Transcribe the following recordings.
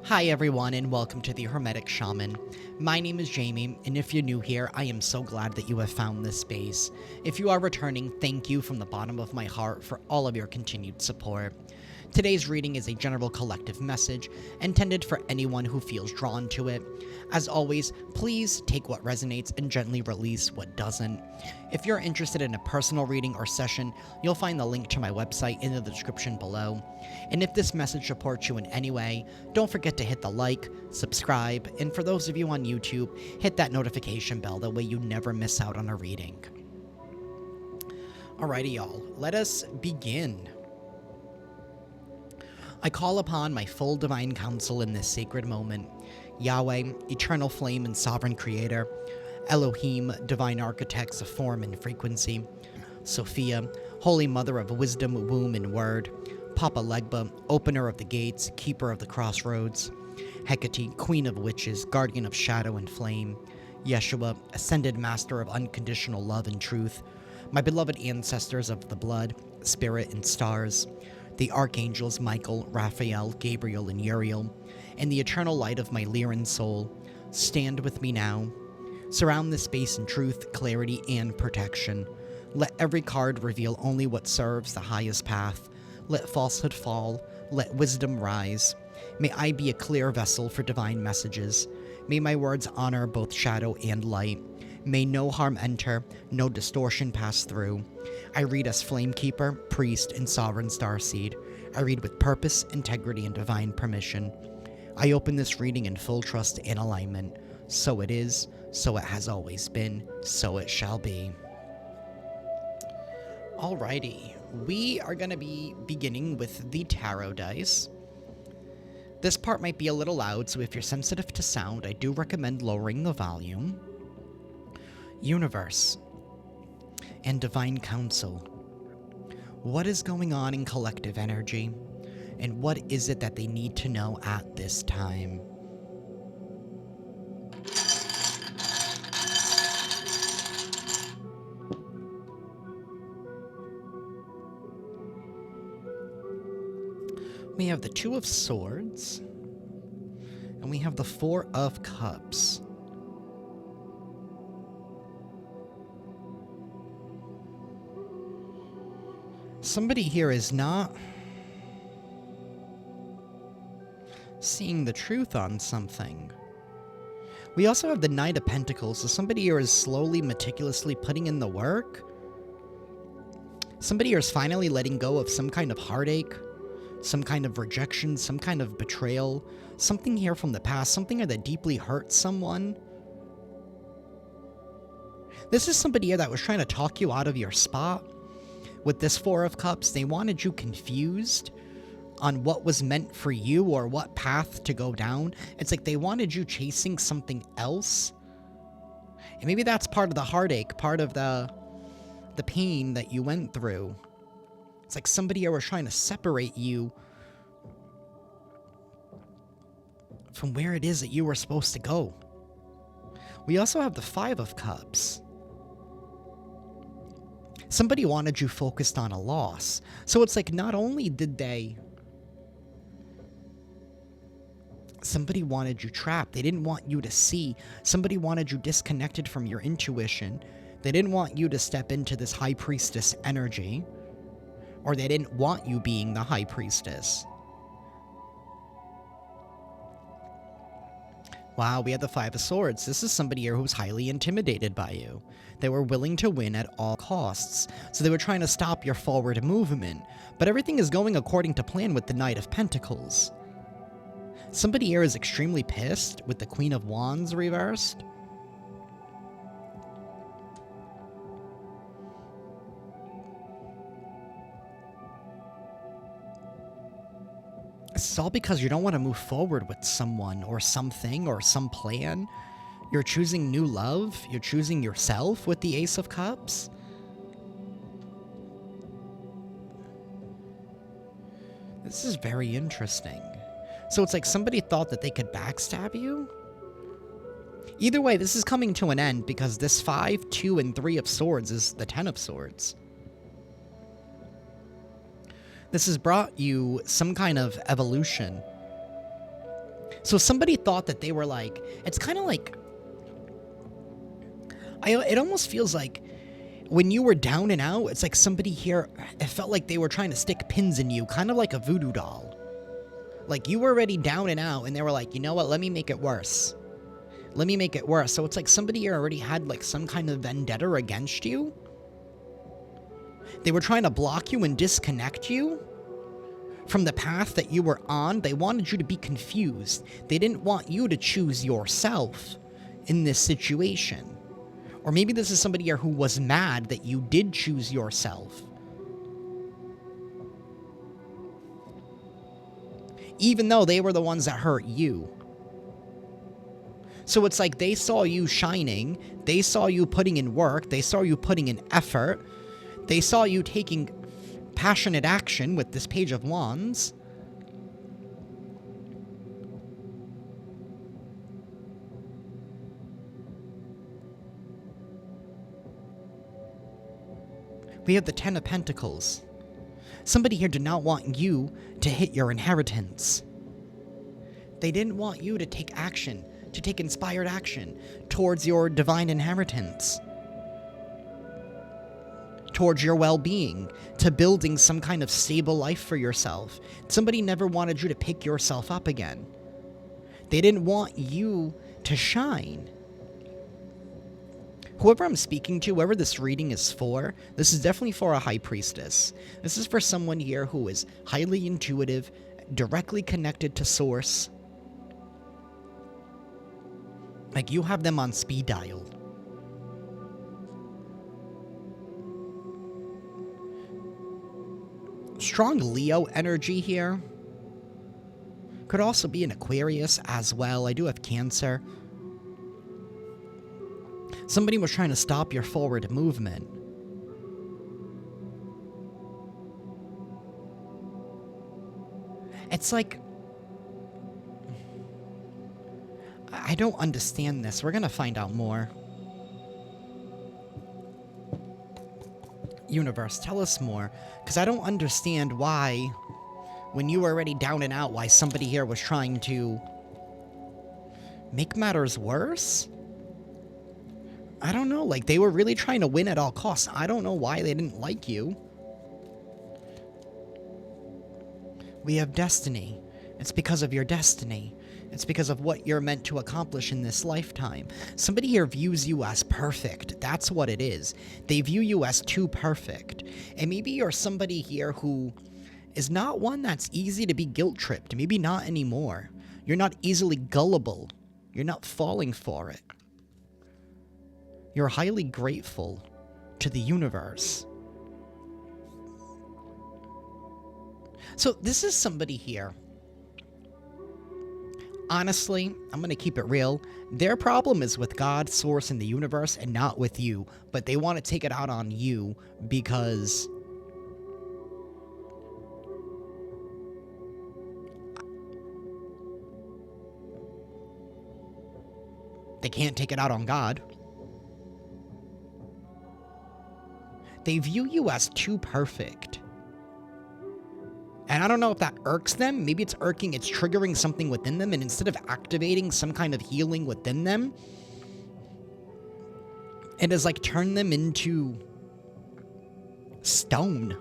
Hi everyone and welcome to the Hermetic Shaman. My name is Jayme, and if you're new here, I am so glad that you have found this space. If you are returning, thank you from the bottom of my heart for all of your continued support. Today's reading is a general collective message intended for anyone who feels drawn to it. As always, please take what resonates and gently release what doesn't. If you're interested in a personal reading or session, you'll find the link to my website in the description below. And if this message supports you in any way, don't forget to hit the like, subscribe, and for those of you on YouTube, hit that notification bell, that way you never miss out on a reading. Alrighty y'all, let us begin. I call upon my full divine counsel in this sacred moment. Yahweh, eternal flame and sovereign creator. Elohim, divine architects of form and frequency. Sophia, holy mother of wisdom, womb, and word. Papa Legba, opener of the gates, keeper of the crossroads. Hecate, queen of witches, guardian of shadow and flame. Yeshua, ascended master of unconditional love and truth. My beloved ancestors of the blood, spirit, and stars. The archangels Michael, Raphael, Gabriel, and Uriel, and the eternal light of my Lyran soul, stand with me now. Surround this space in truth, clarity, and protection. Let every card reveal only what serves the highest path. Let falsehood fall. Let wisdom rise. May I be a clear vessel for divine messages. May my words honor both shadow and light. May no harm enter, no distortion pass through. I read as Flamekeeper, Priest, and Sovereign Starseed. I read with purpose, integrity, and divine permission. I open this reading in full trust and alignment. So it is, so it has always been, so it shall be. Alrighty, we are going to be beginning with the tarot dice. This part might be a little loud, so if you're sensitive to sound, I do recommend lowering the volume. Universe and divine counsel. What is going on in collective energy, and what is it that they need to know at this time? We have the Two of Swords, and we have the Four of Cups. Somebody here is not seeing the truth on something. We also have the Knight of Pentacles, so somebody here is slowly, meticulously putting in the work. Somebody here is finally letting go of some kind of heartache, some kind of rejection, some kind of betrayal, something here from the past, something here that deeply hurt someone. This is somebody here that was trying to talk you out of your spot. With this Four of Cups, they wanted you confused on what was meant for you or what path to go down. It's like they wanted you chasing something else. And maybe that's part of the heartache, part of the pain that you went through. It's like somebody here was trying to separate you from where it is that you were supposed to go. We also have the Five of Cups. Somebody wanted you focused on a loss. So it's like not only did somebody wanted you trapped. They didn't want you to see. Somebody wanted you disconnected from your intuition. They didn't want you to step into this High Priestess energy. Or they didn't want you being the High Priestess. Wow, we had the Five of Swords. This is somebody here who's highly intimidated by you. They were willing to win at all costs. So they were trying to stop your forward movement. But everything is going according to plan with the Knight of Pentacles. Somebody here is extremely pissed with the Queen of Wands reversed. It's all because you don't want to move forward with someone or something or some plan. You're choosing new love. You're choosing yourself with the Ace of Cups. This is very interesting. So it's like somebody thought that they could backstab you? Either way, this is coming to an end because this 5, 2, and 3 of Swords is the 10 of Swords. This has brought you some kind of evolution. So somebody thought that they were like, it's kind of like, it almost feels like when you were down and out, it's like somebody here, it felt like they were trying to stick pins in you, kind of like a voodoo doll. Like you were already down and out, and they were like, you know what, let me make it worse. Let me make it worse. So it's like somebody here already had like some kind of vendetta against you. They were trying to block you and disconnect you from the path that you were on. They wanted you to be confused. They didn't want you to choose yourself in this situation. Or maybe this is somebody here who was mad that you did choose yourself. Even though they were the ones that hurt you. So it's like they saw you shining, they saw you putting in work, they saw you putting in effort, they saw you taking passionate action with this Page of Wands. We have the Ten of Pentacles. Somebody here did not want you to hit your inheritance. They didn't want you to take action, to take inspired action towards your divine inheritance, towards your well-being, to building some kind of stable life for yourself. Somebody never wanted you to pick yourself up again. They didn't want you to shine. Whoever I'm speaking to, whoever this reading is for, this is definitely for a high priestess. This is for someone here who is highly intuitive, directly connected to source. Like you have them on speed dial. Strong Leo energy here. Could also be an Aquarius as well. I do have Cancer. Somebody was trying to stop your forward movement. It's like, I don't understand this. We're gonna find out more. Universe, tell us more. Because I don't understand why, when you were already down and out, why somebody here was trying to make matters worse? I don't know, like, they were really trying to win at all costs. I don't know why they didn't like you. We have destiny. It's because of your destiny. It's because of what you're meant to accomplish in this lifetime. Somebody here views you as perfect. That's what it is. They view you as too perfect. And maybe you're somebody here who is not one that's easy to be guilt-tripped. Maybe not anymore. You're not easily gullible. You're not falling for it. You're highly grateful to the universe. So this is somebody here. Honestly, I'm going to keep it real. Their problem is with God, source, and the universe, and not with you. But they want to take it out on you because they can't take it out on God. They view you as too perfect. And I don't know if that irks them. Maybe it's irking, it's triggering something within them, and instead of activating some kind of healing within them, it has like turned them into stone.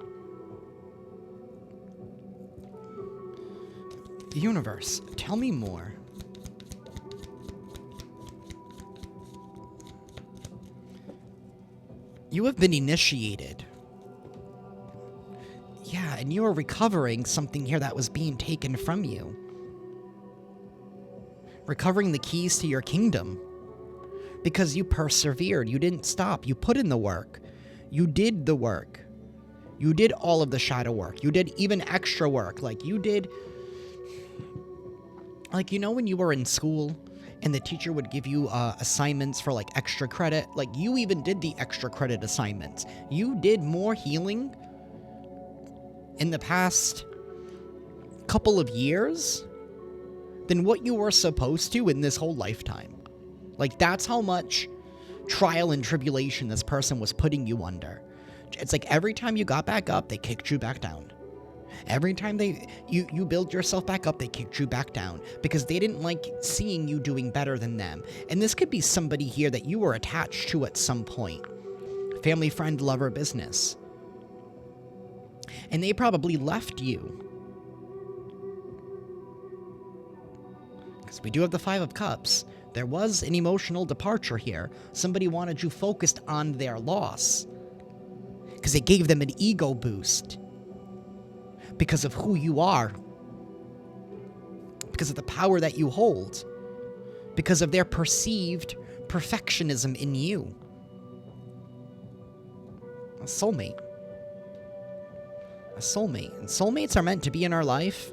The universe, tell me more. You have been initiated. Yeah, and you are recovering something here that was being taken from you. Recovering the keys to your kingdom. Because you persevered. You didn't stop. You put in the work. You did the work. You did all of the shadow work. You did even extra work. Like, you did... Like, you know when you were in school and the teacher would give you assignments for, like, extra credit? Like, you even did the extra credit assignments. You did more healing in the past couple of years than what you were supposed to in this whole lifetime. Like, that's how much trial and tribulation this person was putting you under. It's like every time you got back up, they kicked you back down. Every time you build yourself back up, they kicked you back down because they didn't like seeing you doing better than them. And this could be somebody here that you were attached to at some point. Family, friend, lover, business. And they probably left you. Because we do have the Five of Cups. There was an emotional departure here. Somebody wanted you focused on their loss. Because it gave them an ego boost. Because of who you are. Because of the power that you hold. Because of their perceived perfectionism in you. A soulmate. A soulmate. And soulmates are meant to be in our life.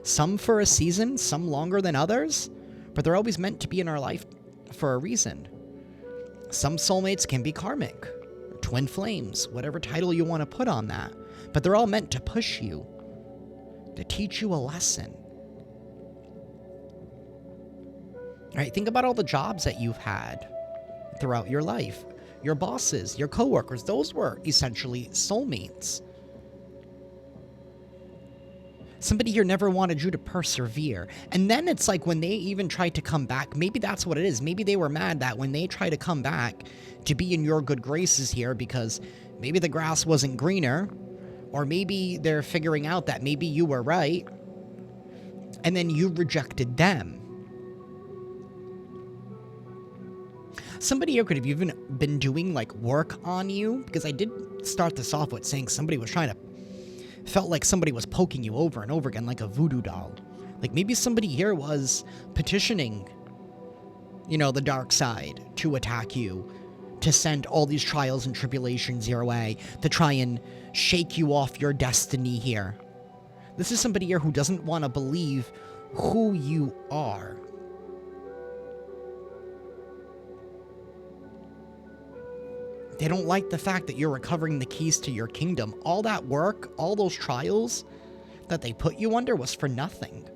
Some for a season, some longer than others. But they're always meant to be in our life for a reason. Some soulmates can be karmic. Twin flames. Whatever title you want to put on that. But they're all meant to push you. To teach you a lesson. Alright, think about all the jobs that you've had throughout your life. Your bosses, your coworkers, those were essentially soulmates. Somebody here never wanted you to persevere. And then it's like when they even tried to come back, maybe that's what it is. Maybe they were mad that when they try to come back to be in your good graces here because maybe the grass wasn't greener, or maybe they're figuring out that maybe you were right, and then you rejected them. Somebody here could have even been doing like work on you, because I did start this off with saying somebody was trying to, felt like somebody was poking you over and over again like a voodoo doll. Like maybe somebody here was petitioning, you know, the dark side to attack you, to send all these trials and tribulations your way, to try and shake you off your destiny here. This is somebody here who doesn't want to believe who you are. They don't like the fact that you're recovering the keys to your kingdom. All that work, all those trials that they put you under was for nothing.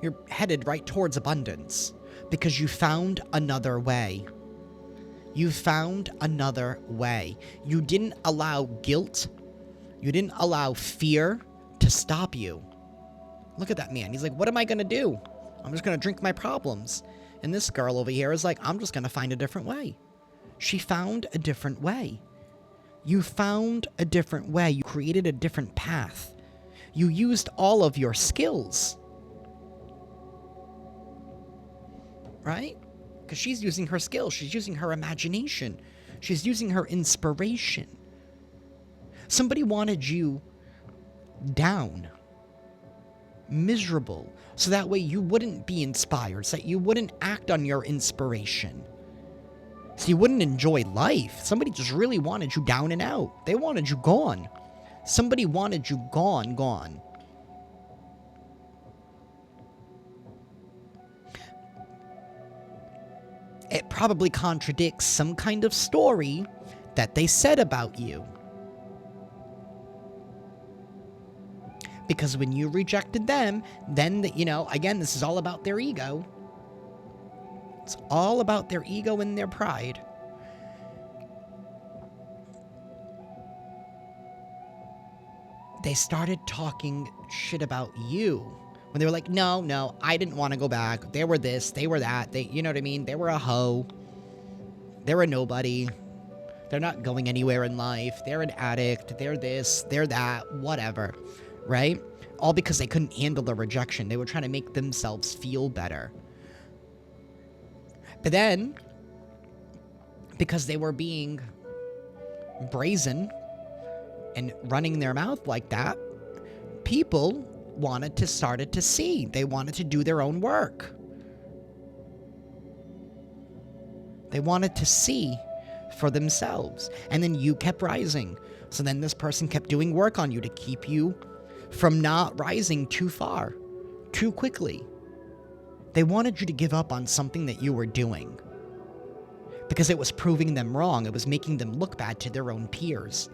You're headed right towards abundance because you found another way. You found another way. You didn't allow guilt. You didn't allow fear to stop you. Look at that man. He's like, what am I going to do? I'm just going to drink my problems. And this girl over here is like, I'm just going to find a different way. She found a different way. You found a different way. You created a different path. You used all of your skills. Right? Because she's using her skills. She's using her imagination. She's using her inspiration. Somebody wanted you down. Miserable. So that way you wouldn't be inspired. So that you wouldn't act on your inspiration. So you wouldn't enjoy life. Somebody just really wanted you down and out. They wanted you gone. Somebody wanted you gone. It probably contradicts some kind of story that they said about you. Because when you rejected them, then, you know, again, this is all about their ego. It's all about their ego and their pride. They started talking shit about you. When they were like, no, I didn't want to go back. They were this, they were that. They, you know what I mean? They were a hoe. They're a nobody. They're not going anywhere in life. They're an addict. They're this, they're that, whatever. Right? All because they couldn't handle the rejection. They were trying to make themselves feel better. But then, because they were being brazen and running their mouth like that, people started to see. They wanted to do their own work. They wanted to see for themselves. And then you kept rising. So then this person kept doing work on you to keep you from not rising too far, too quickly. They wanted you to give up on something that you were doing. Because it was proving them wrong. It was making them look bad to their own peers.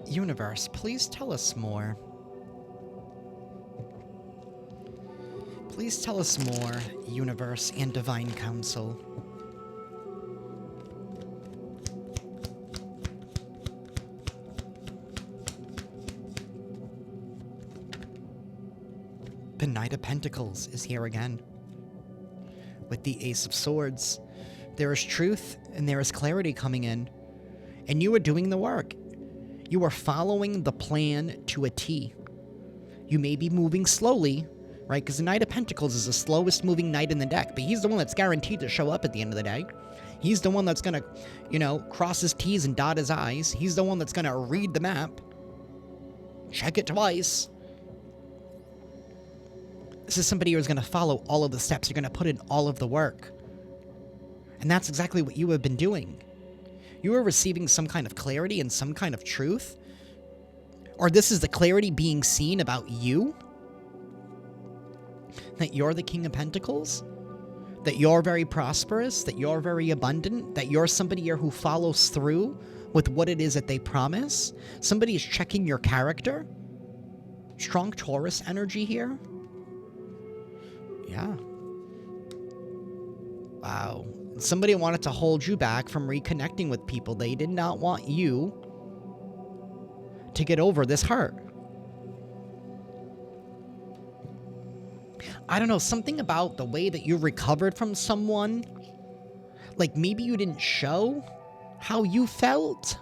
Universe, please tell us more. Please tell us more, Universe and Divine Council. The Knight of Pentacles is here again. With the Ace of Swords, there is truth and there is clarity coming in. And you are doing the work. You are following the plan to a T. You may be moving slowly, right? Because the Knight of Pentacles is the slowest moving knight in the deck, but he's the one that's guaranteed to show up at the end of the day. He's the one that's going to, you know, cross his T's and dot his I's. He's the one that's going to read the map, check it twice. This is somebody who's going to follow all of the steps. You're going to put in all of the work. And that's exactly what you have been doing. You are receiving some kind of clarity and some kind of truth. Or this is the clarity being seen about you. That you're the King of Pentacles. That you're very prosperous. That you're very abundant. That you're somebody here who follows through with what it is that they promise. Somebody is checking your character. Strong Taurus energy here. Yeah. Wow. Somebody wanted to hold you back from reconnecting with people. They did not want you to get over this hurt. I don't know, something about the way that you recovered from someone. Like maybe you didn't show how you felt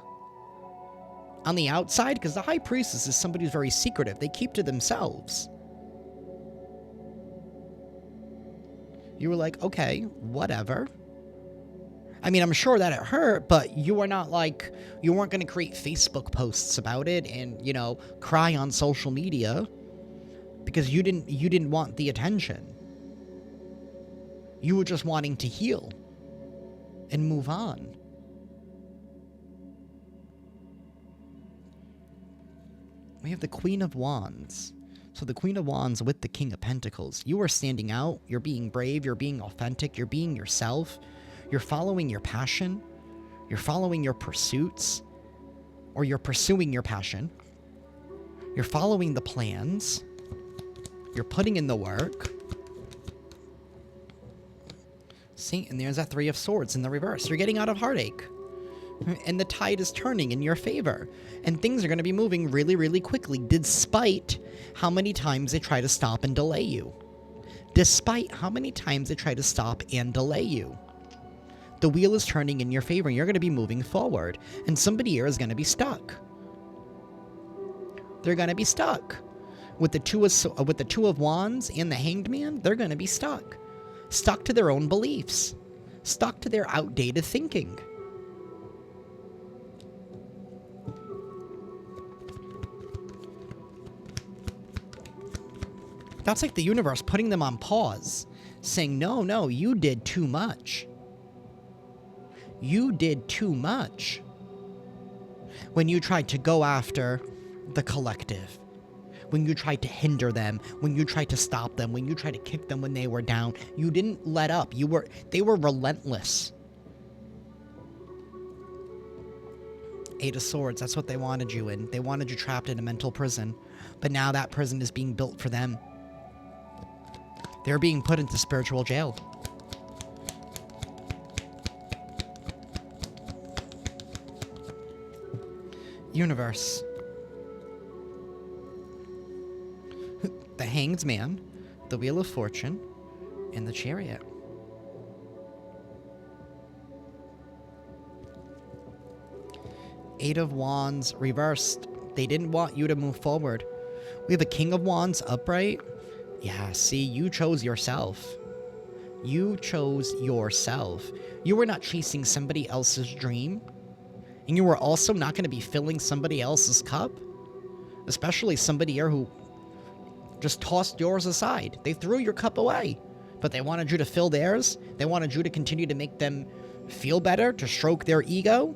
on the outside, because the High Priestess is somebody who's very secretive. They keep to themselves. You were like, okay, whatever. I mean, I'm sure that it hurt, but you were not like, you weren't going to create Facebook posts about it and, you know, cry on social media because you didn't want the attention. You were just wanting to heal and move on. We have the Queen of Wands. So the Queen of Wands with the King of Pentacles. You are standing out. You're being brave. You're being authentic. You're being yourself. You're following your passion. You're following your pursuits. Or you're pursuing your passion. You're following the plans. You're putting in the work. See, and there's that Three of Swords in the reverse. You're getting out of heartache. And the tide is turning in your favor. And things are going to be moving really, really quickly, despite how many times they try to stop and delay you. Despite how many times they try to stop and delay you. The wheel is turning in your favor, and you're going to be moving forward. And somebody here is going to be stuck. They're going to be stuck. With the Two of Wands and the Hanged Man, they're going to be stuck. Stuck to their own beliefs. Stuck to their outdated thinking. That's like the universe putting them on pause, saying, no, you did too much. You did too much when you tried to go after the collective, when you tried to hinder them, when you tried to stop them, when you tried to kick them when they were down. You didn't let up. They were relentless. Eight of Swords, that's what they wanted you in. They wanted you trapped in a mental prison, but now that prison is being built for them. They're being put into spiritual jail. Universe. The Hanged Man, the Wheel of Fortune, and the Chariot. Eight of Wands reversed. They didn't want you to move forward. We have a King of Wands upright. Yeah, see, you chose yourself. You chose yourself. You were not chasing somebody else's dream. And you were also not going to be filling somebody else's cup. Especially somebody here who just tossed yours aside. They threw your cup away. But they wanted you to fill theirs. They wanted you to continue to make them feel better, to stroke their ego.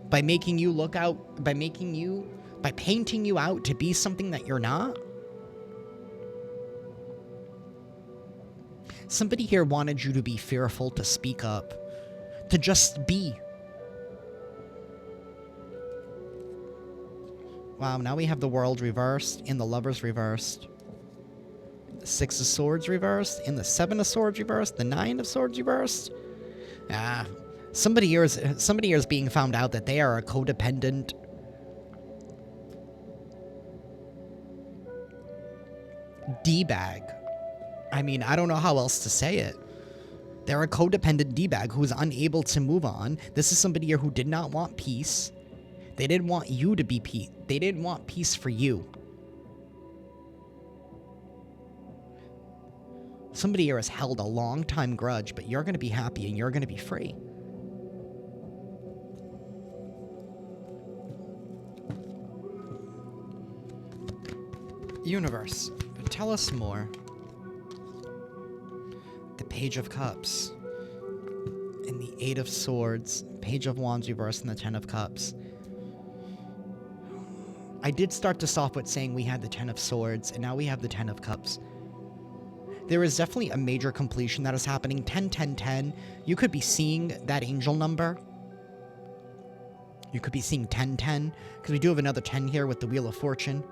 By making you look out, by painting you out to be something that you're not. Somebody here wanted you to be fearful, to speak up, to just be. Wow, now we have the World reversed and the Lovers reversed. the Six of Swords reversed, and the Seven of Swords reversed, the Nine of Swords reversed. Somebody here is being found out that they are a codependent D-bag. I mean, I don't know how else to say it. They're a codependent D-bag who is unable to move on. This is somebody here who did not want peace. They didn't want you to be peace. They didn't want peace for you. Somebody here has held a long time grudge, but you're going to be happy and you're going to be free. Universe, tell us more. The Page of Cups and the Eight of Swords, Page of Wands reversed, and the Ten of Cups. I did start this off with saying we had the Ten of Swords, and now we have the Ten of Cups. There is definitely a major completion that is happening. 10, 10, 10. You could be seeing that angel number. You could be seeing 10, 10, because we do have another 10 here with the Wheel of Fortune.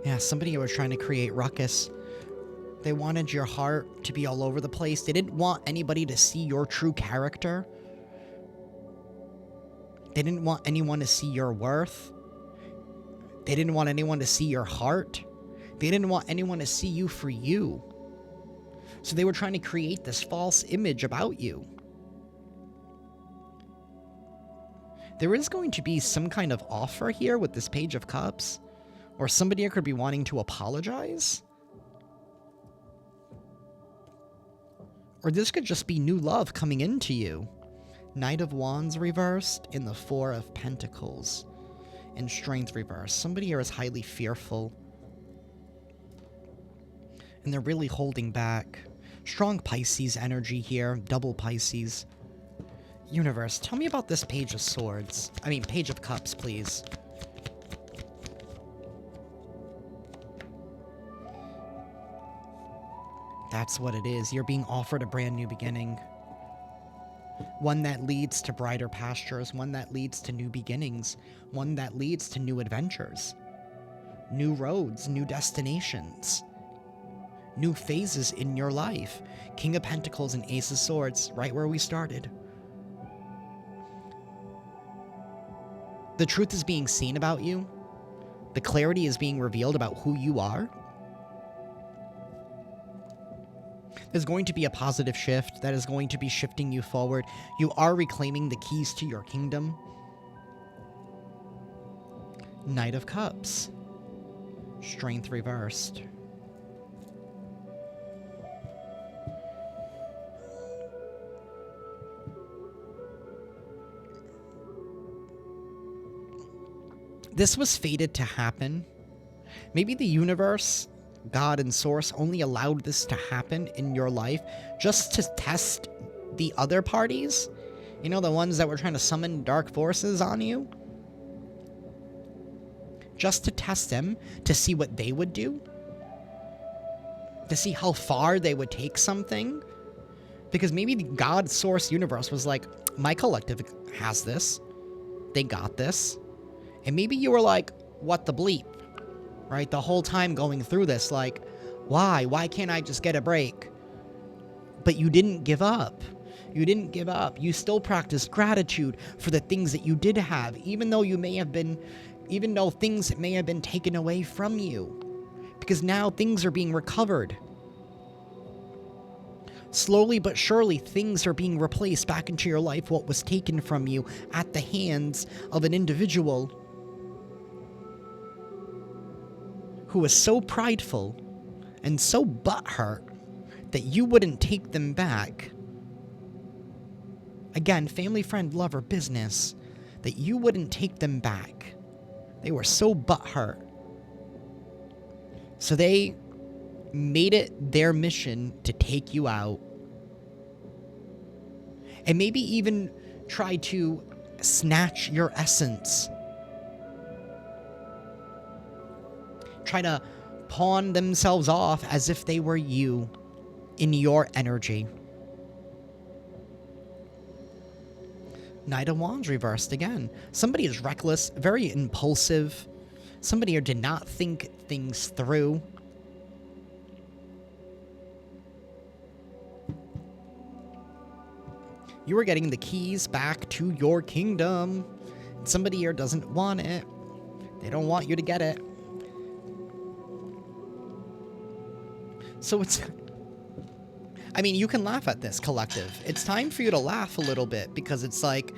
Yeah, somebody who was trying to create ruckus. They wanted your heart to be all over the place. They didn't want anybody to see your true character. They didn't want anyone to see your worth. They didn't want anyone to see your heart. They didn't want anyone to see you for you. So they were trying to create this false image about you. There is going to be some kind of offer here with this Page of Cups. Or somebody here could be wanting to apologize. Or this could just be new love coming into you. Knight of Wands reversed and the Four of Pentacles. And Strength reversed. Somebody here is highly fearful. And they're really holding back. Strong Pisces energy here. Double Pisces. Universe, tell me about this Page of Swords. I mean, Page of Cups, please. That's what it is. You're being offered a brand new beginning. One that leads to brighter pastures. One that leads to new beginnings. One that leads to new adventures. New roads, new destinations. New phases in your life. King of Pentacles and Ace of Swords, right where we started. The truth is being seen about you. The clarity is being revealed about who you are. There's going to be a positive shift that is going to be shifting you forward. You are reclaiming the keys to your kingdom. Knight of Cups. Strength reversed. This was fated to happen. Maybe the universe, God and Source, only allowed this to happen in your life just to test the other parties. You know, the ones that were trying to summon dark forces on you. Just to test them, to see what they would do. To see how far they would take something. Because maybe the God, Source, Universe was like, my collective has this. They got this. And maybe you were like, what the bleep? Right? The whole time going through this, like, why? Why can't I just get a break? But you didn't give up. You didn't give up. You still practiced gratitude for the things that you did have, even though things may have been taken away from you. Because now things are being recovered. Slowly but surely, things are being replaced back into your life, what was taken from you at the hands of an individual who was so prideful and so butthurt that you wouldn't take them back. Again, family, friend, lover, business, that you wouldn't take them back. They were so butthurt. So they made it their mission to take you out. And maybe even try to snatch your essence. Try to pawn themselves off as if they were you in your energy. Knight of Wands reversed again. Somebody is reckless, very impulsive, Somebody here did not think things through. You are getting the keys back to your kingdom. Somebody here doesn't want it. They don't want you to get it. So it's... I mean, you can laugh at this, collective. It's time for you to laugh a little bit, because it's like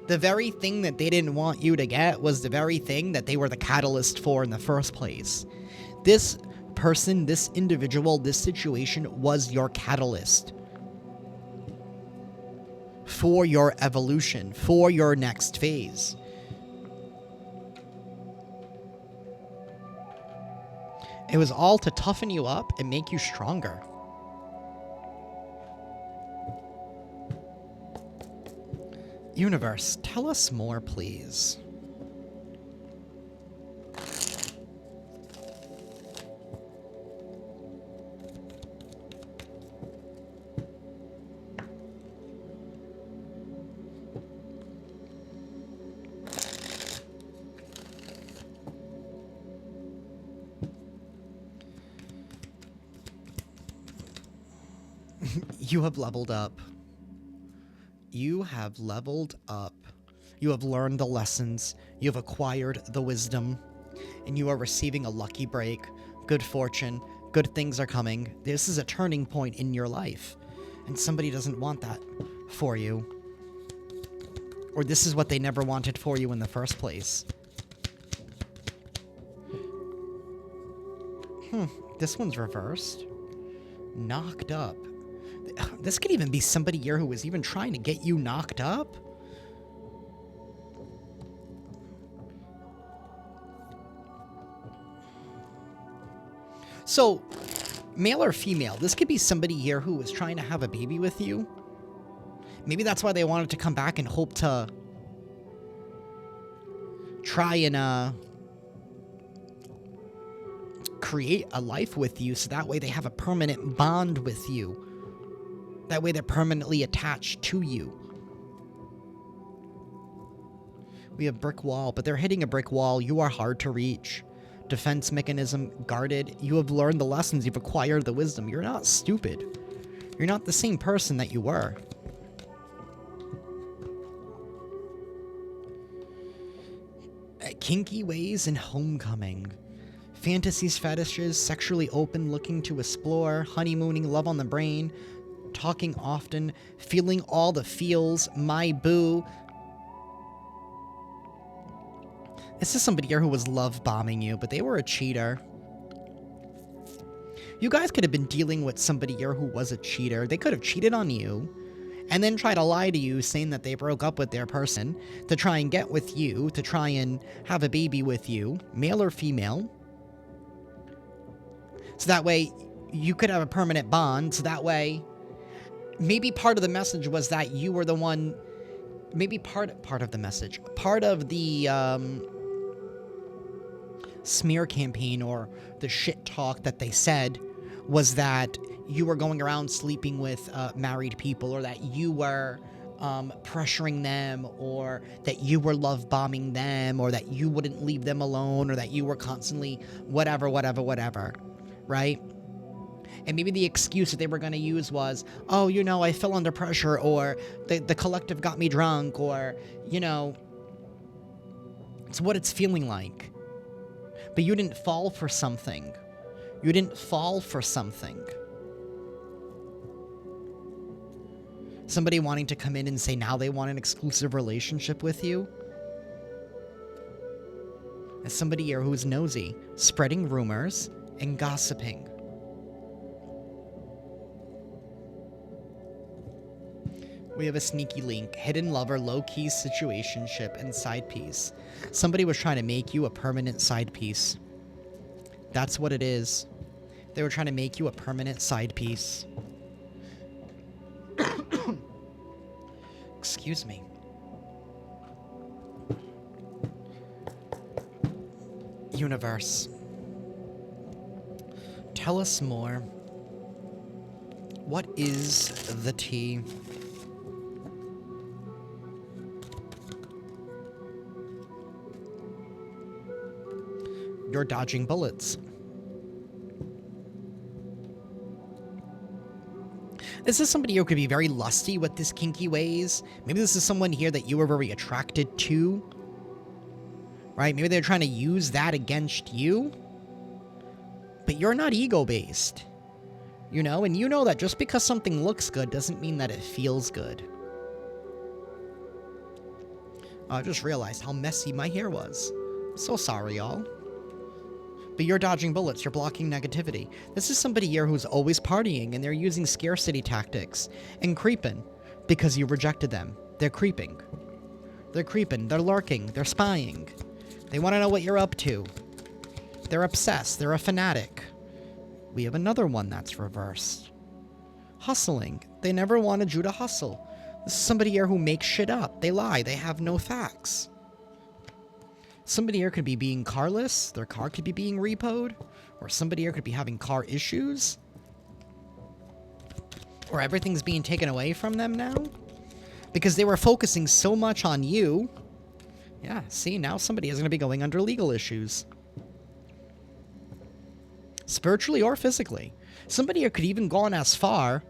the very thing that they didn't want you to get was the very thing that they were the catalyst for in the first place. This person, this individual, this situation was your catalyst for your evolution, for your next phase. It was all to toughen you up and make you stronger. Universe, tell us more, please. You have leveled up. You have leveled up. You have learned the lessons. You have acquired the wisdom. And you are receiving a lucky break. Good fortune. Good things are coming. This is a turning point in your life. And somebody doesn't want that for you. Or this is what they never wanted for you in the first place. This one's reversed. Knocked up. This could even be somebody here who was even trying to get you knocked up. So, male or female, this could be somebody here who was trying to have a baby with you. Maybe that's why they wanted to come back and hope to try and create a life with you, so that way they have a permanent bond with you. That way they're permanently attached to you. We have brick wall, but they're hitting a brick wall. You are hard to reach. Defense mechanism guarded. You have learned the lessons. You've acquired the wisdom. You're not stupid. You're not the same person that you were. Kinky ways and homecoming. Fantasies, fetishes, sexually open, looking to explore, honeymooning, love on the brain, talking often, feeling all the feels, my boo. This is somebody here who was love bombing you, but they were a cheater. You guys could have been dealing with somebody here who was a cheater. They could have cheated on you and then try to lie to you, saying that they broke up with their person to try and get with you, to try and have a baby with you, male or female. So that way you could have a permanent bond. So that way, maybe part of the message was that you were the one, maybe part of the message, part of the smear campaign or the shit talk that they said was that you were going around sleeping with married people, or that you were pressuring them, or that you were love bombing them, or that you wouldn't leave them alone, or that you were constantly whatever, right? And maybe the excuse that they were going to use was, oh, you know, I fell under pressure, or the collective got me drunk, or, you know, it's what it's feeling like. But you didn't fall for something. You didn't fall for something. Somebody wanting to come in and say now they want an exclusive relationship with you. As somebody here who's nosy, spreading rumors and gossiping. We have a sneaky link, hidden lover, low-key situationship, and side piece. Somebody was trying to make you a permanent side piece. That's what it is. They were trying to make you a permanent side piece. Excuse me. Universe. Tell us more. What is the tea? you're dodging bullets. This is somebody who could be very lusty with his kinky ways. Maybe this is someone here that you were very attracted to. Right? Maybe they're trying to use that against you. But you're not ego-based. You know? And you know that just because something looks good doesn't mean that it feels good. Oh, I just realized how messy my hair was. So sorry, y'all. But you're dodging bullets. You're blocking negativity. This is somebody here who's always partying, and they're using scarcity tactics and creeping because you rejected them. They're creeping. They're creeping. They're lurking. They're spying. They want to know what you're up to. They're obsessed. They're a fanatic. We have another one that's reversed. Hustling. They never wanted you to hustle. This is somebody here who makes shit up. They lie. They have no facts. Somebody here could be being carless. Their car could be being repoed. Or somebody here could be having car issues. Or everything's being taken away from them now. Because they were focusing so much on you. Yeah, see, now somebody is going to be going under legal issues. Spiritually or physically. Somebody here could even gone as far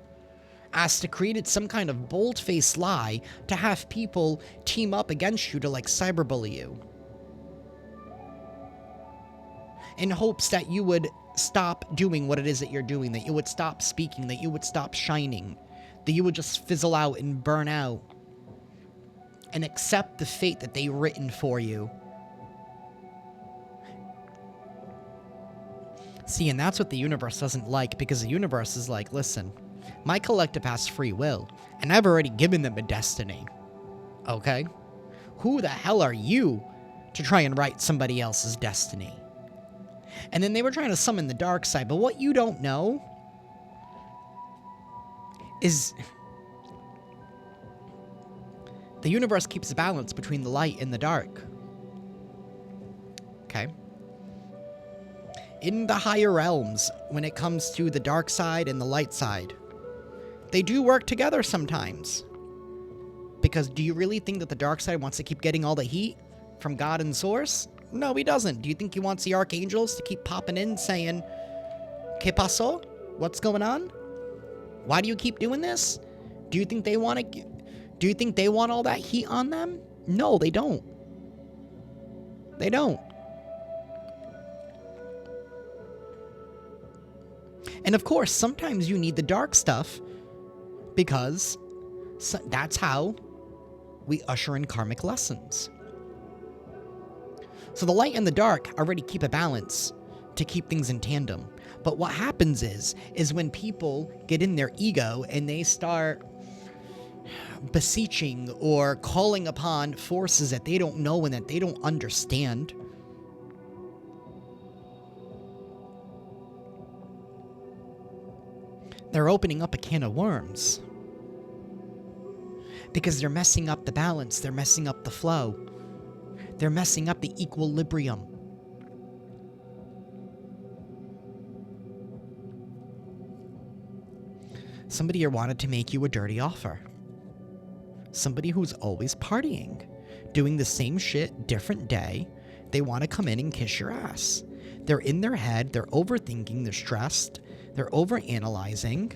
as to create some kind of bold-faced lie to have people team up against you to, like, cyberbully you. In hopes that you would stop doing what it is that you're doing, that you would stop speaking, that you would stop shining, that you would just fizzle out and burn out and accept the fate that they've written for you. See, and that's what the universe doesn't like, because the universe is like, listen, my collective has free will, and I've already given them a destiny. Okay? Who the hell are you to try and write somebody else's destiny? And then they were trying to summon the dark side, but what you don't know is the universe keeps balance between the light and the dark. Okay? In the higher realms, when it comes to the dark side and the light side, they do work together sometimes. Because do you really think that the dark side wants to keep getting all the heat from God and Source? No, he doesn't. Do you think he wants the archangels to keep popping in saying, ¿Qué pasó? What's going on? Why do you keep doing this? Do you think they want to... Do you think they want all that heat on them? No, they don't. They don't. And of course, sometimes you need the dark stuff because that's how we usher in karmic lessons. So the light and the dark already keep a balance to keep things in tandem. But what happens is when people get in their ego and they start beseeching or calling upon forces that they don't know and that they don't understand, they're opening up a can of worms. Because they're messing up the balance, they're messing up the flow. They're messing up the equilibrium. Somebody here wanted to make you a dirty offer. Somebody who's always partying, doing the same shit, different day. They want to come in and kiss your ass. They're in their head, they're overthinking, they're stressed, they're overanalyzing,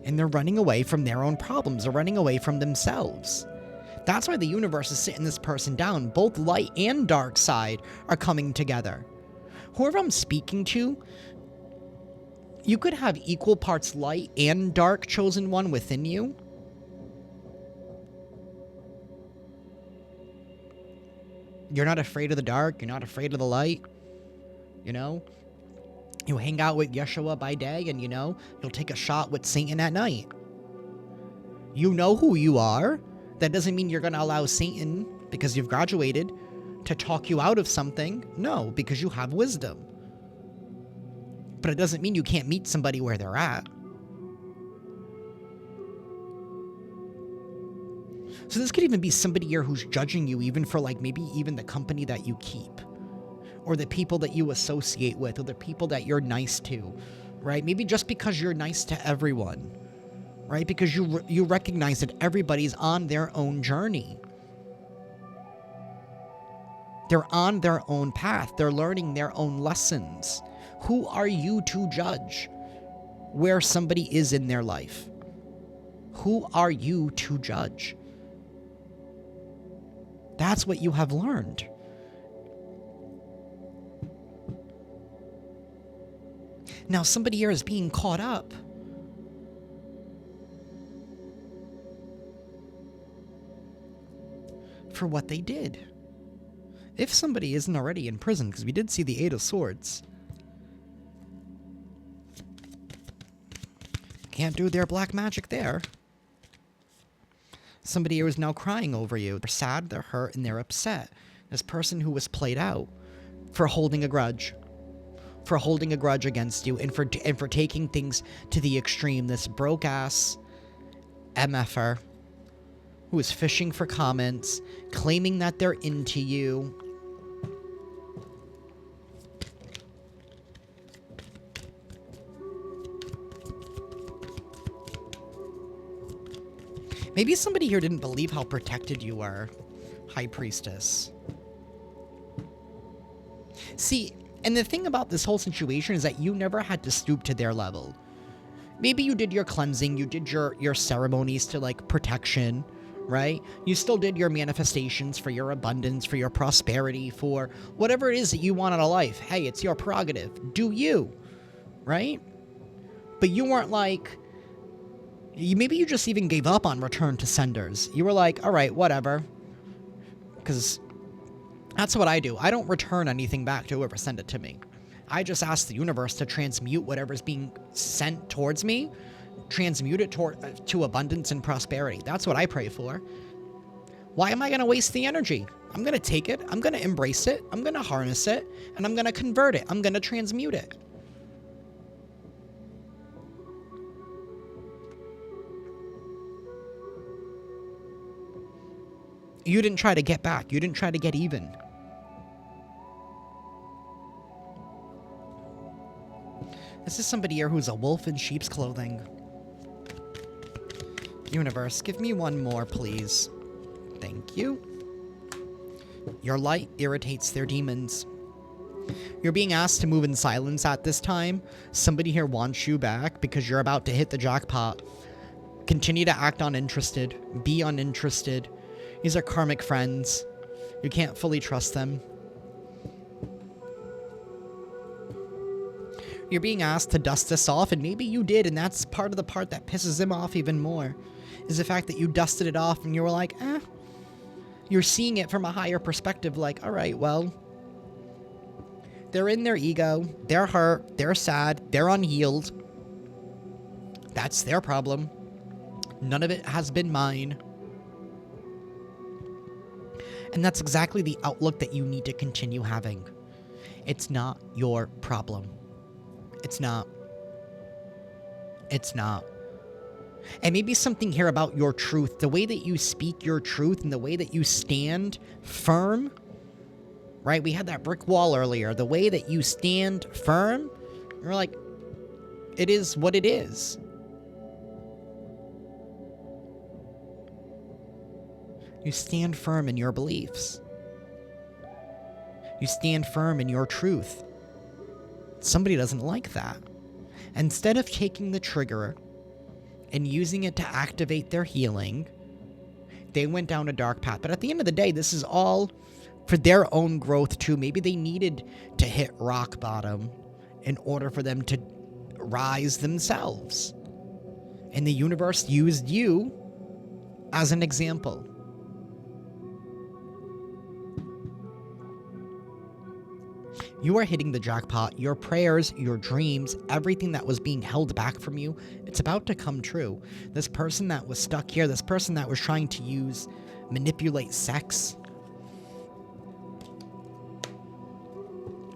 and they're running away from their own problems. They're running away from themselves. That's why the universe is sitting this person down. Both light and dark side are coming together. Whoever I'm speaking to, you could have equal parts light and dark chosen one within you. You're not afraid of the dark. You're not afraid of the light. You know? You hang out with Yeshua by day and, you know, you'll take a shot with Satan at night. You know who you are. That doesn't mean you're going to allow Satan, because you've graduated, to talk you out of something. No, because you have wisdom. But it doesn't mean you can't meet somebody where they're at. So this could even be somebody here who's judging you even for, like, maybe even the company that you keep, or the people that you associate with, or the people that you're nice to, right? Maybe just because you're nice to everyone, right? Because you recognize that everybody's on their own journey. They're on their own path. They're learning their own lessons. Who are you to judge where somebody is in their life? Who are you to judge? That's what you have learned. Now somebody here is being caught up. For what they did. If somebody isn't already in prison, because we did see the Eight of Swords. Can't do their black magic there. Somebody here is now crying over you. They're sad, they're hurt, and they're upset. This person who was played out for holding a grudge. For holding a grudge against you, and for taking things to the extreme. This broke-ass MFer who is fishing for comments, claiming that they're into you. Maybe somebody here didn't believe how protected you were, High Priestess. See, and the thing about this whole situation is that you never had to stoop to their level. Maybe you did your cleansing, you did your ceremonies to, like, protection, right? You still did your manifestations for your abundance, for your prosperity, for whatever it is that you want out of life. Hey, it's your prerogative. Do you, right? But you weren't like... Maybe you just even gave up on return to senders. You were like, all right, whatever. Because that's what I do. I don't return anything back to whoever sent it to me. I just ask the universe to transmute whatever's being sent towards me, transmute it to abundance and prosperity. That's what I pray for. Why am I going to waste the energy? I'm going to take it. I'm going to embrace it. I'm going to harness it. And I'm going to convert it. I'm going to transmute it. You didn't try to get back. You didn't try to get even. This is somebody here who's a wolf in sheep's clothing. Universe, give me one more, please. Thank you. Your light irritates their demons. You're being asked to move in silence at this time. Somebody here wants you back because you're about to hit the jackpot. Continue to act uninterested. Be uninterested. These are karmic friends. You can't fully trust them. You're being asked to dust this off, and maybe you did, and that's part of the part that pisses him off even more, is the fact that you dusted it off and you were like, eh. You're seeing it from a higher perspective, like, all right, well, they're in their ego, they're hurt, they're sad, they're unhealed. That's their problem. None of it has been mine. And that's exactly the outlook that you need to continue having. It's not your problem. It's not. It's not. And maybe something here about your truth, the way that you speak your truth and the way that you stand firm, right? We had that brick wall earlier. The way that you stand firm, you're like, it is what it is. You stand firm in your beliefs. You stand firm in your truth. Somebody doesn't like that. Instead of taking the trigger and using it to activate their healing, they went down a dark path. But at the end of the day, this is all for their own growth too. Maybe they needed to hit rock bottom in order for them to rise themselves. And the universe used you as an example. You are hitting the jackpot. Your prayers, your dreams, everything that was being held back from you, it's about to come true. This person that was stuck here, this person that was trying to manipulate sex,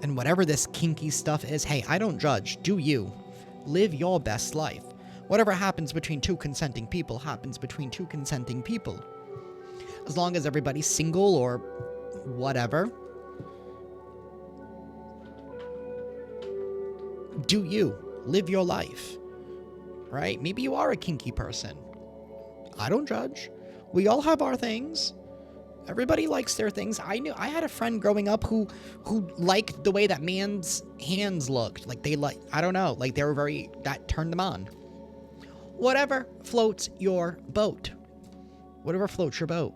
and whatever this kinky stuff is, hey, I don't judge. Do you. Live your best life. Whatever happens between two consenting people happens between two consenting people. As long as everybody's single or whatever. Do you. Live your life. Right? Maybe you are a kinky person. I don't judge. We all have our things. Everybody likes their things. I had a friend growing up who liked the way that man's hands looked. Like I don't know, like they were that turned them on. Whatever floats your boat. Whatever floats your boat.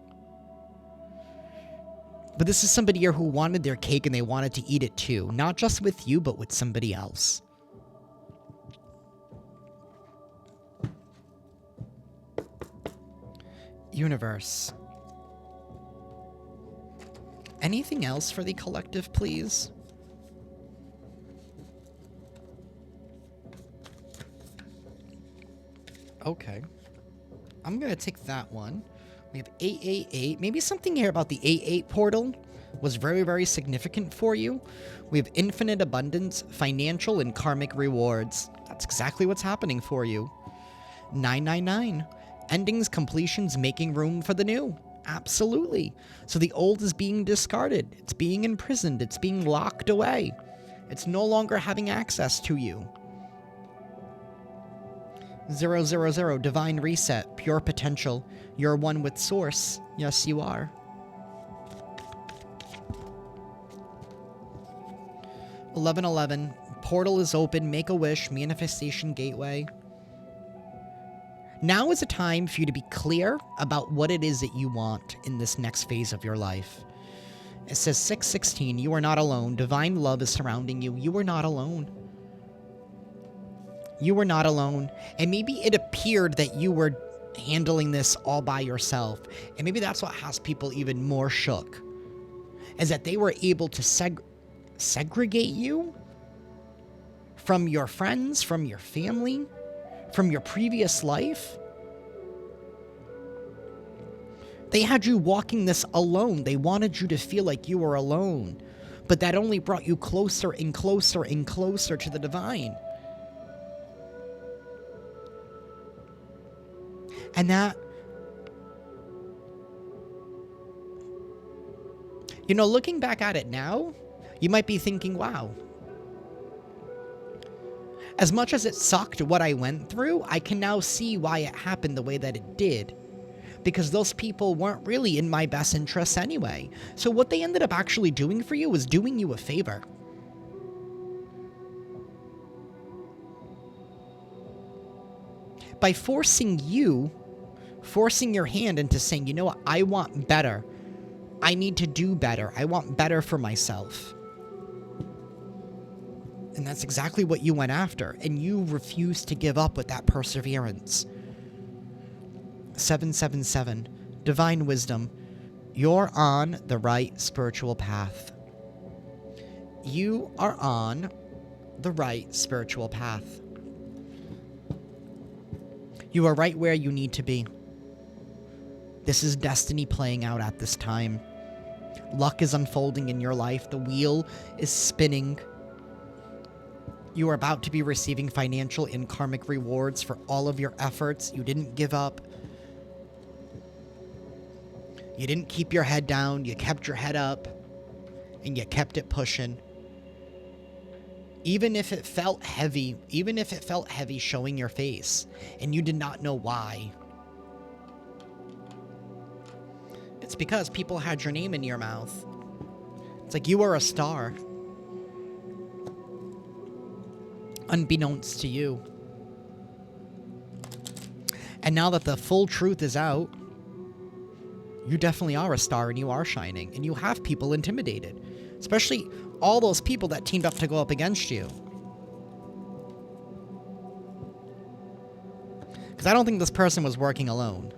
But this is somebody here who wanted their cake and they wanted to eat it too. Not just with you, but with somebody else. Universe. Anything else for the collective, please? Okay. I'm going to take that one. We have 888. Maybe something here about the 88 portal was very, very significant for you. We have infinite abundance, financial, and karmic rewards. That's exactly what's happening for you. 999. Endings, completions, making room for the new. Absolutely. So the old is being discarded. It's being imprisoned. It's being locked away. It's no longer having access to you. 000, divine reset, pure potential. You're one with source. Yes, you are. 1111, portal is open, make a wish, manifestation gateway. Now is a time for you to be clear about what it is that you want in this next phase of your life. It says 616, you are not alone. Divine love is surrounding you. You are not alone. You were not alone. And maybe it appeared that you were handling this all by yourself. And maybe that's what has people even more shook. Is that they were able to segregate you from your friends, from your family, from your previous life. They had you walking this alone. They wanted you to feel like you were alone. But that only brought you closer and closer and closer to the divine. And that, you know, looking back at it now, you might be thinking, wow, as much as it sucked what I went through, I can now see why it happened the way that it did. Because those people weren't really in my best interests anyway. So what they ended up actually doing for you was doing you a favor. By forcing your hand into saying, you know what, I want better. I need to do better. I want better for myself. And that's exactly what you went after. And you refused to give up with that perseverance. 777, divine wisdom. You're on the right spiritual path. You are on the right spiritual path. You are right where you need to be. This is destiny playing out at this time. Luck is unfolding in your life. The wheel is spinning. You are about to be receiving financial and karmic rewards for all of your efforts. You didn't give up. You didn't keep your head down. You kept your head up. And you kept it pushing. Even if it felt heavy showing your face, and you did not know why. It's because people had your name in your mouth. It's like you were a star. Unbeknownst to you. And now that the full truth is out, you definitely are a star and you are shining. And you have people intimidated. Especially all those people that teamed up to go up against you. Because I don't think this person was working alone.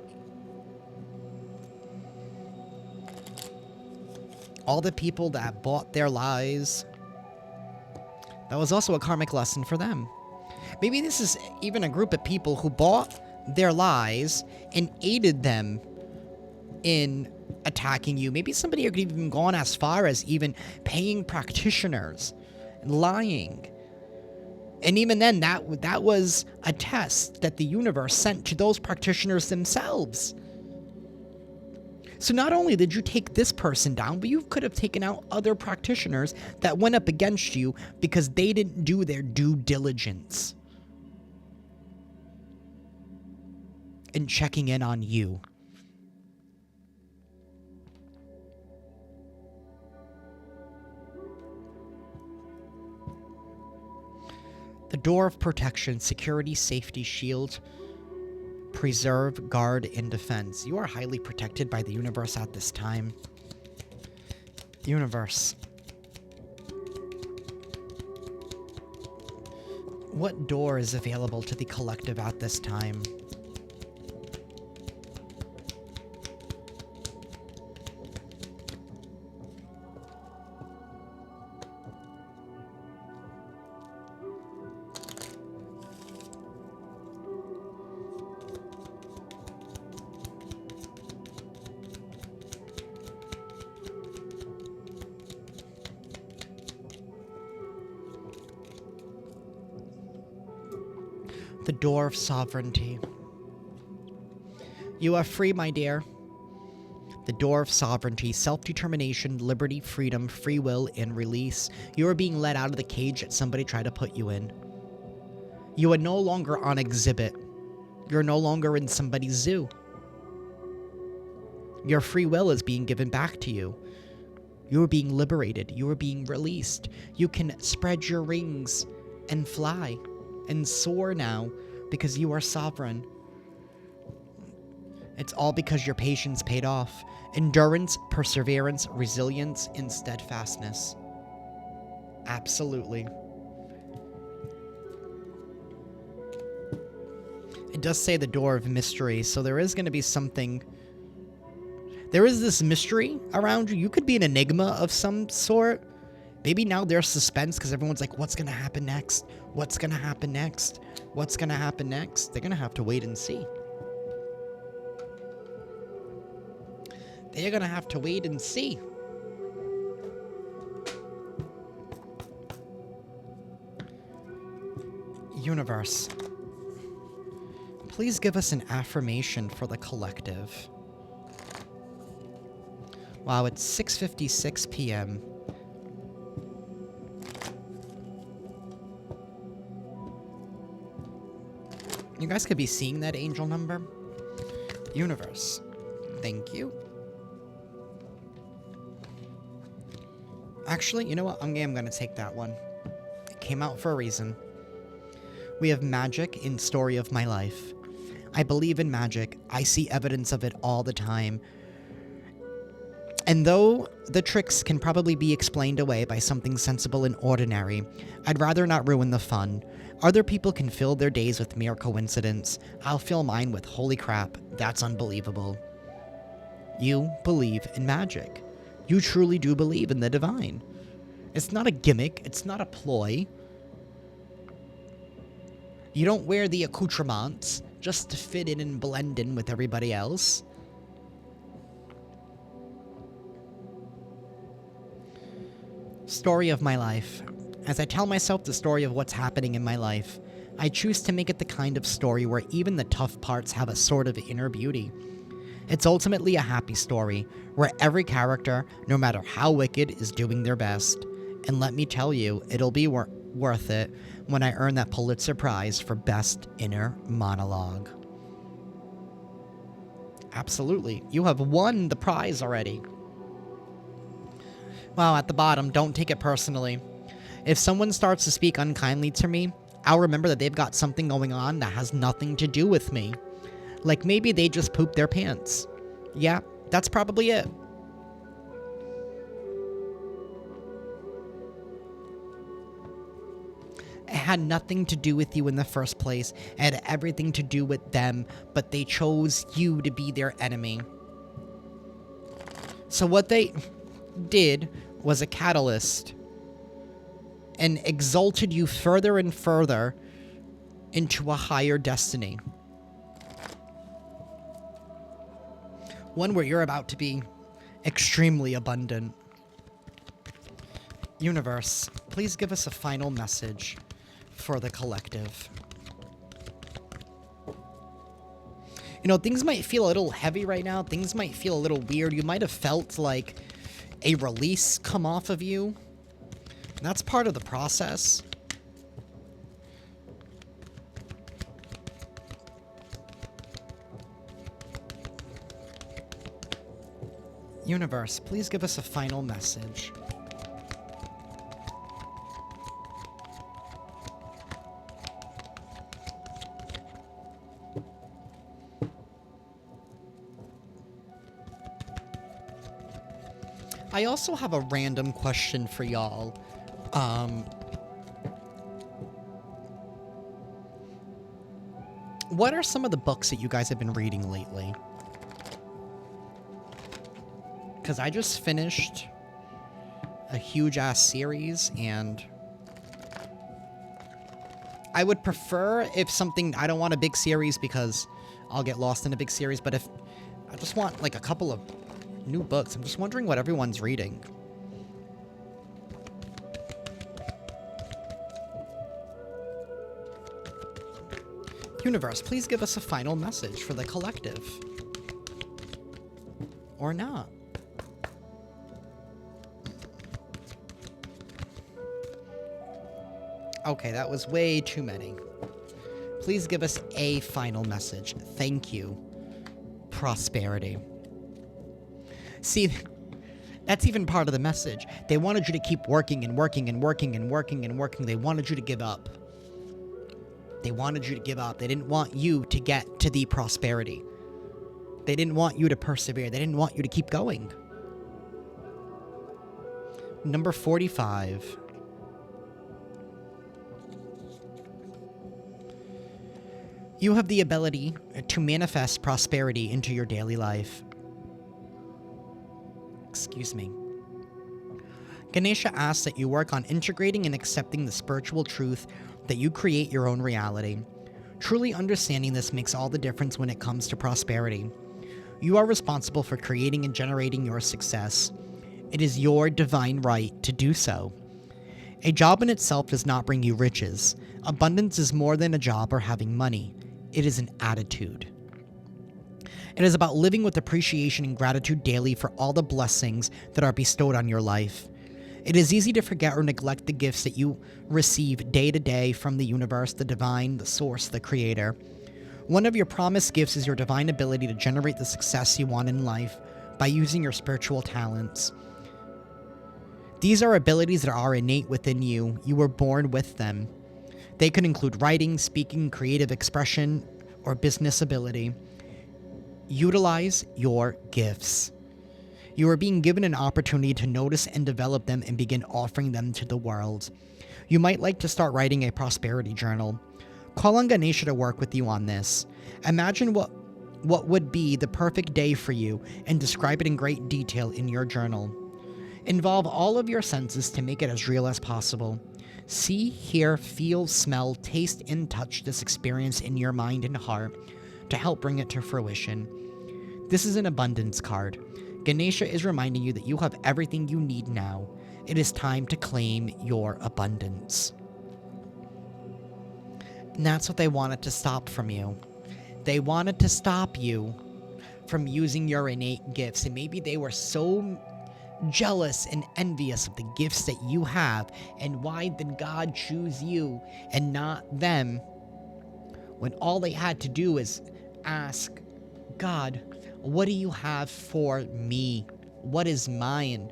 All the people that bought their lies, that was also a karmic lesson for them. Maybe this is even a group of people who bought their lies and aided them in attacking you. Maybe somebody could have even gone as far as even paying practitioners and lying. And even then, that was a test that the universe sent to those practitioners themselves. So not only did you take this person down, but you could have taken out other practitioners that went up against you because they didn't do their due diligence in checking in on you. The door of protection, security, safety, shield, preserve, guard, and defense. You are highly protected by the universe at this time. Universe. What door is available to the collective at this time? The door of sovereignty. You are free, my dear. The door of sovereignty, self-determination, liberty, freedom, free will, and release. You are being let out of the cage that somebody tried to put you in. You are no longer on exhibit. You're no longer in somebody's zoo. Your free will is being given back to you. You are being liberated. You are being released. You can spread your wings and fly and soar now because you are sovereign. It's all because your patience paid off. Endurance, perseverance, resilience, and steadfastness. Absolutely. It does say the door of mystery, so there is going to be something. There is this mystery around you. You could be an enigma of some sort. Maybe now there's suspense because everyone's like, what's going to happen next? What's going to happen next? What's going to happen next? They're going to have to wait and see. They're going to have to wait and see. Universe. Please give us an affirmation for the collective. Wow, it's 6:56 p.m. You guys could be seeing that angel number. Universe. Thank you. Actually, you know what? I'm going to take that one. It came out for a reason. We have magic in Story of My Life. I believe in magic. I see evidence of it all the time. And though the tricks can probably be explained away by something sensible and ordinary, I'd rather not ruin the fun. Other people can fill their days with mere coincidence. I'll fill mine with holy crap. That's unbelievable. You believe in magic. You truly do believe in the divine. It's not a gimmick. It's not a ploy. You don't wear the accoutrements just to fit in and blend in with everybody else. Story of my life. As I tell myself the story of what's happening in my life, I choose to make it the kind of story where even the tough parts have a sort of inner beauty. It's ultimately a happy story, where every character, no matter how wicked, is doing their best. And let me tell you, it'll be worth it when I earn that Pulitzer Prize for Best Inner Monologue. Absolutely. You have won the prize already. Wow, at the bottom, don't take it personally. If someone starts to speak unkindly to me, I'll remember that they've got something going on that has nothing to do with me. Like maybe they just pooped their pants. Yeah, that's probably it. It had nothing to do with you in the first place. It had everything to do with them, but they chose you to be their enemy. So what they did was a catalyst and exalted you further and further into a higher destiny. One where you're about to be extremely abundant. Universe, please give us a final message for the collective. You know, things might feel a little heavy right now. Things might feel a little weird. You might have felt like a release come off of you. That's part of the process. Universe, please give us a final message. I also have a random question for y'all. What are some of the books that you guys have been reading lately? Because I just finished a huge-ass series, and I would prefer if something... I don't want a big series because I'll get lost in a big series, but if... I just want, like, a couple of new books. I'm just wondering what everyone's reading. Universe, please give us a final message for the collective. Or not. Okay, that was way too many. Please give us a final message. Thank you. Prosperity. See, that's even part of the message. They wanted you to keep working and working and working and working and working. They wanted you to give up. They wanted you to give up. They didn't want you to get to the prosperity. They didn't want you to persevere. They didn't want you to keep going. Number 45. You have the ability to manifest prosperity into your daily life. Excuse me. Ganesha asks that you work on integrating and accepting the spiritual truth that you create your own reality. Truly understanding this makes all the difference when it comes to prosperity. You are responsible for creating and generating your success. It is your divine right to do so. A job in itself does not bring you riches. Abundance is more than a job or having money. It is an attitude. It is about living with appreciation and gratitude daily for all the blessings that are bestowed on your life. It is easy to forget or neglect the gifts that you receive day to day from the universe, the divine, the source, the creator. One of your promised gifts is your divine ability to generate the success you want in life by using your spiritual talents. These are abilities that are innate within you. You were born with them. They could include writing, speaking, creative expression, or business ability. Utilize your gifts. You are being given an opportunity to notice and develop them and begin offering them to the world. You might like to start writing a prosperity journal. Call on Ganesha to work with you on this. Imagine what would be the perfect day for you and describe it in great detail in your journal. Involve all of your senses to make it as real as possible. See, hear, feel, smell, taste, and touch this experience in your mind and heart to help bring it to fruition. This is an abundance card. Ganesha is reminding you that you have everything you need now. It is time to claim your abundance. And that's what they wanted to stop from you. They wanted to stop you from using your innate gifts. And maybe they were so jealous and envious of the gifts that you have. And why did God choose you and not them? When all they had to do is ask, God, what do you have for me? What is mine?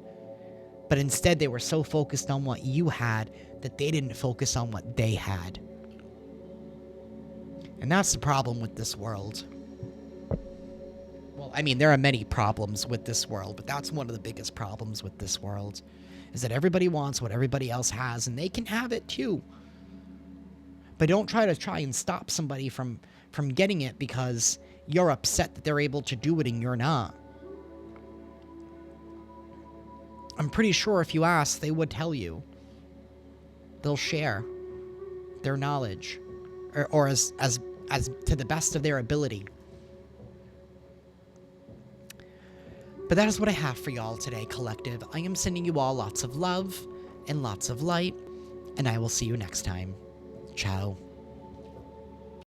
But instead they were so focused on what you had that they didn't focus on what they had. And that's the problem with this world. Well, I mean, there are many problems with this world, but that's one of the biggest problems with this world, is that everybody wants what everybody else has, and they can have it too. But don't try and stop somebody from getting it because you're upset that they're able to do it and you're not. I'm pretty sure if you ask, they would tell you. They'll share their knowledge, or as to the best of their ability. But that is what I have for y'all today, collective. I am sending you all lots of love and lots of light, and I will see you next time. Ciao.